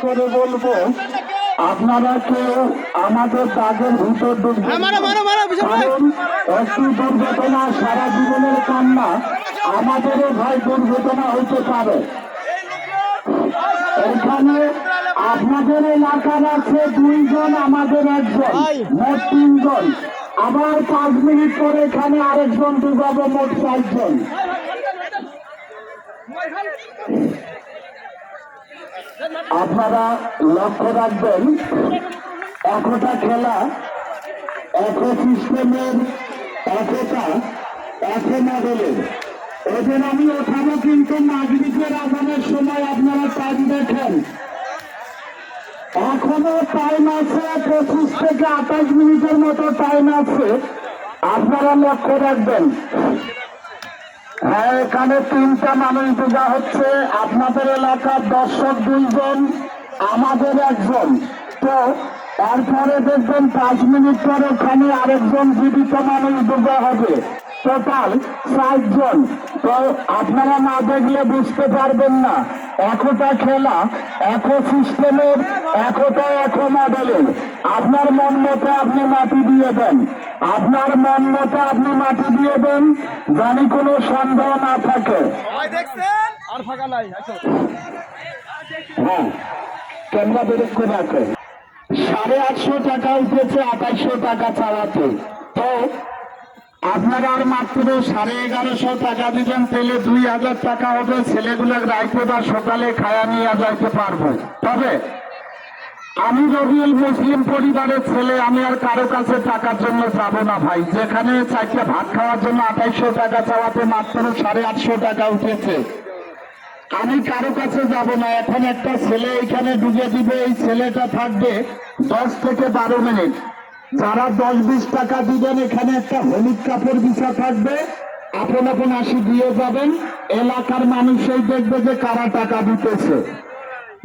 করে বলবো, আপনারা কেউ আমাদের দাগের ভিতর ঢুকবেন না। কারণ একটি দুর্ঘটনা সারা জীবনের কান্না, আমাদেরও ভাই দুর্ঘটনা হতে পারে। এখানে আপনাদের এলাকার আছে 2 জন, আমাদের 1 জন, মোট 3 জন। আবার 5 মিনিট পরে এখানে আরেকজন ডুবাবো, মোট 4 জন। আপনারা লক্ষ্য রাখবেন, একটা খেলা, এক সিস্টেমের, একটা এক মডেলের। ওদের আমি ওঠাবো, কিন্তু মাগরিবের আজানের সময় আপনারা টাইম দেখেন। এখনো টাইম আছে, 25 থেকে 28 মিনিটের মতো টাইম আছে, আপনারা লক্ষ্য রাখবেন। হ্যাঁ, এখানে 3টা মানুষ ডুবা হচ্ছে। আপনাদের এলাকার দর্শক 2 জন, আমাদের 1 জন। তো এরপরে দেখবেন 5 মিনিট পরে ওখানে আরেকজন জীবিত মানুষ ডুবা হবে। টোটাল 4 জন। তো আপনারা না দেখলে বুঝতে পারবেন না। একটা খেলা, এক সিস্টেমের, একটা এক মডেলের। আপনার মন মতো আপনি মাটি দিয়ে দেন, আপনার মন মতো আপনি মাটি দিয়ে দেন, জানি কোনো সন্দেহ না থাকে। হ্যাঁ, ক্যামেরা বেরোক করে রাখে। 850 টাকা উঠেছে 2800 টাকা চালাতে। তো আপনারা আর মাত্র 1150 টাকা দিবেন, তেলে 2000 টাকা হবে। ছেলেগুলো রাইতে বা সকালে খায়া নিয়ে যাইতে পারবো। তবে আমি রবিউল মুসলিম পরিবারের ছেলে, আমি আর কারো কাছে টাকার জন্য যাব না ভাই। যেখানে চাইতে ভাত খাওয়ার জন্য 2800 টাকা চাওয়াতে মাত্র 850 টাকা উঠেছে, আমি কারো কাছে যাব না। এখন একটা ছেলে এখানে ডুবে দিবে, এই ছেলেটা থাকবে 10 থেকে 12 মিনিট। যারা 10-20 টাকা দিবেন, এখানে একটা হলুদ কাপড় বিছা থাকবে, আপন আপন আসি দিয়ে যাবেন। এলাকার মানুষই দেখবে যে কারা টাকা দিতেছে।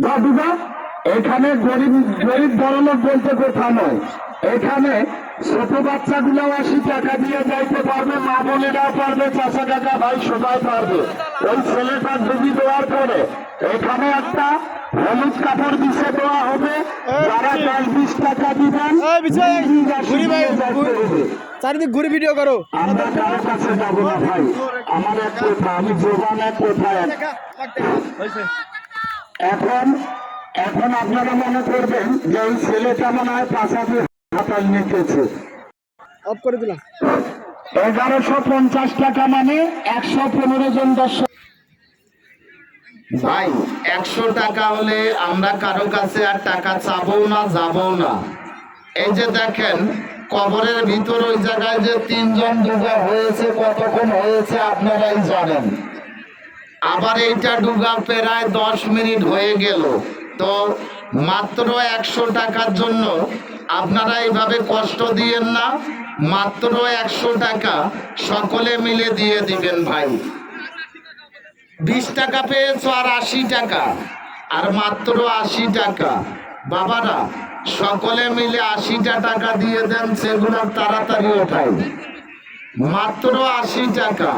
দাদুদা, এখানে গরিব গরিব বড়লোক বলতে কোথা নয়। এখানে ছোট বাচ্চাগুলাও 80 টাকা দিয়ে যাইতে পারবে, মা বোনেরাও পারবে, চাচা কাকা ভাই সবাই পারবে। ওই ছেলেটা ডুবি দেওয়ার পরে এখানে একটা হলুদ কাপড় বিছে দেওয়া হবে। যারা 10-20 টাকা দিবেন, চারিদিক ঘুরে ভিডিও করো। আমরা কারো কাছে যাবো না ভাই। আমার এক কথা, আমি জোগান এক কোথায়। এখন আপনারা মনে করবেন যে এই ছেলেটা মনে হয় পাশাপাশি হাতাল নিতেছে। অফ করে দিলাম। 1150 টাকা মানে 115 জন দর্শক। ভাই 100 টাকা হলে আমরা কারো কাছে আর টাকা চাবো না, যাবো না। এই যে দেখেন, কবরের ভিতর ওই জায়গায় যে 3 জন ডুবা হয়েছে, কতক্ষণ হয়েছে আপনারাই জানেন। আবার এইটা ডুবা প্রায় 10 মিনিট হয়ে গেল। তো মাত্র 100 টাকার জন্য আপনারা এইভাবে কষ্ট দিয়েন না। মাত্র 100 টাকা সকলে মিলে দিয়ে দিবেন ভাই। 20 টাকা পেয়েছো আর 80 টাকা, আর মাত্র 80 টাকা। বাবারা সকলে মিলে 80টা টাকা দিয়ে দেন, সেগুলো তাড়াতাড়ি ওঠাই। মাত্র 80 টাকা।